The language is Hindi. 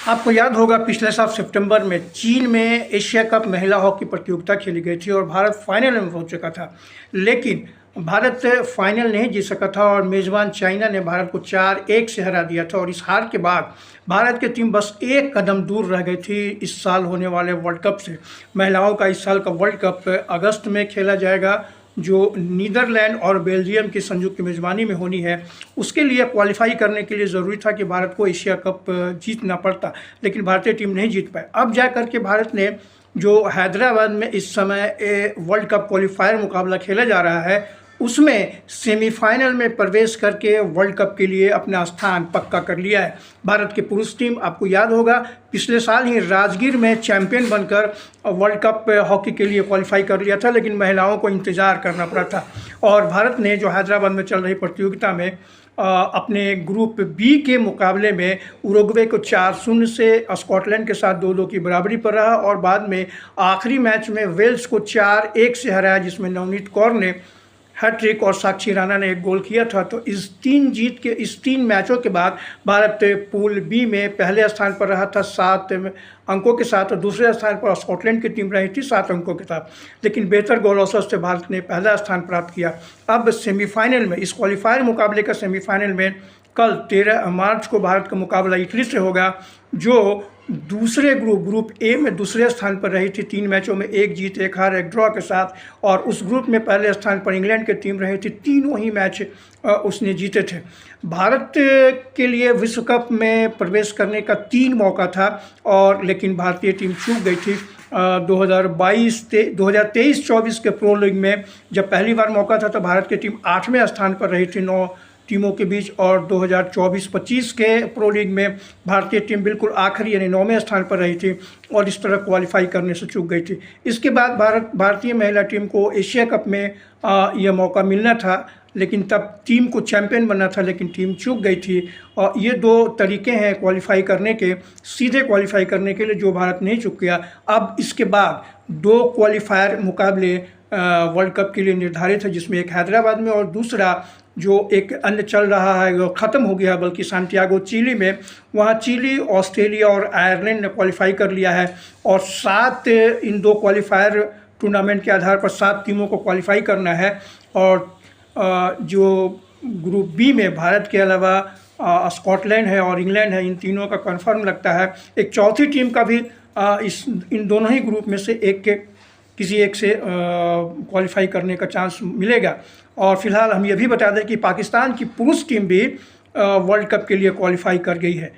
आपको याद होगा पिछले साल सितंबर में चीन में एशिया कप महिला हॉकी प्रतियोगिता खेली गई थी और भारत फाइनल में पहुंच चुका था। लेकिन भारत फाइनल नहीं जीत सका था और मेज़बान चाइना ने भारत को 4-1 से हरा दिया था। और इस हार के बाद भारत की टीम बस एक कदम दूर रह गई थी इस साल होने वाले वर्ल्ड कप से। महिलाओं का इस साल का वर्ल्ड कप अगस्त में खेला जाएगा, जो नीदरलैंड और बेल्जियम की संयुक्त मेज़बानी में होनी है। उसके लिए क्वालिफाई करने के लिए ज़रूरी था कि भारत को एशिया कप जीतना पड़ता, लेकिन भारतीय टीम नहीं जीत पाए। अब जा कर के भारत ने जो हैदराबाद में इस समय वर्ल्ड कप क्वालिफायर मुकाबला खेला जा रहा है, उसमें सेमीफाइनल में प्रवेश करके वर्ल्ड कप के लिए अपना स्थान पक्का कर लिया है। भारत की पुरुष टीम, आपको याद होगा, पिछले साल ही राजगीर में चैंपियन बनकर वर्ल्ड कप हॉकी के लिए क्वालिफाई कर लिया था, लेकिन महिलाओं को इंतज़ार करना पड़ा था। और भारत ने जो हैदराबाद में चल रही प्रतियोगिता में अपने ग्रुप बी के मुकाबले में उरुग्वे को 4-0 से स्कॉटलैंड के साथ 2-2 की बराबरी पर रहा और बाद में आखिरी मैच में वेल्स को 4-1 से हराया, जिसमें नवनीत कौर ने हैट्रिक और साक्षी राणा ने एक गोल किया था। तो इस तीन मैचों के बाद भारत पूल बी में पहले स्थान पर रहा था 7 अंकों के साथ, और दूसरे स्थान पर स्कॉटलैंड की टीम रही थी 7 अंकों के साथ। लेकिन बेहतर गोल औसत से भारत ने पहला स्थान प्राप्त किया। अब सेमीफाइनल में, इस क्वालिफायर मुकाबले का सेमीफाइनल में कल 13 मार्च को भारत का मुकाबला इटली से होगा, जो दूसरे ग्रुप ए में दूसरे स्थान पर रही थी 3 मैचों में 1 जीत 1 हार 1 ड्रॉ के साथ। और उस ग्रुप में पहले स्थान पर इंग्लैंड की टीम रही थी, तीनों ही मैच उसने जीते थे। भारत के लिए विश्व कप में प्रवेश करने का 3 मौका था, और लेकिन भारतीय टीम चूक गई थी। 2023-24 के प्रो लीग में जब पहली बार मौका था तो भारत की टीम 8वें स्थान पर रही थी 9 टीमों के बीच, और 2024-25 के प्रो लीग में भारतीय टीम बिल्कुल आखिरी यानी 9वें स्थान पर रही थी और इस तरह क्वालिफाई करने से चूक गई थी। इसके बाद भारतीय महिला टीम को एशिया कप में यह मौका मिलना था, लेकिन तब टीम को चैंपियन बनना था, लेकिन टीम चूक गई थी। और ये 2 तरीके हैं क्वालिफाई करने के, सीधे क्वालिफाई करने के लिए, जो भारत नहीं चूक गया। अब इसके बाद 2 क्वालिफायर मुकाबले वर्ल्ड कप के लिए निर्धारित है, जिसमें एक हैदराबाद में और दूसरा जो एक अन्य चल रहा है वो ख़त्म हो गया, बल्कि सांटियागो चिली में। वहाँ चिली, ऑस्ट्रेलिया और आयरलैंड ने क्वालिफाई कर लिया है, और 7 इन 2 क्वालिफायर टूर्नामेंट के आधार पर 7 टीमों को क्वालिफाई करना है। और जो ग्रुप बी में भारत के अलावा स्कॉटलैंड है और इंग्लैंड है, इन तीनों का कंफर्म लगता है। एक चौथी टीम का भी इन दोनों ही ग्रुप में से किसी एक से क्वालिफाई करने का चांस मिलेगा। और फिलहाल हम ये भी बता दें कि पाकिस्तान की पुरुष टीम भी वर्ल्ड कप के लिए क्वालिफाई कर गई है।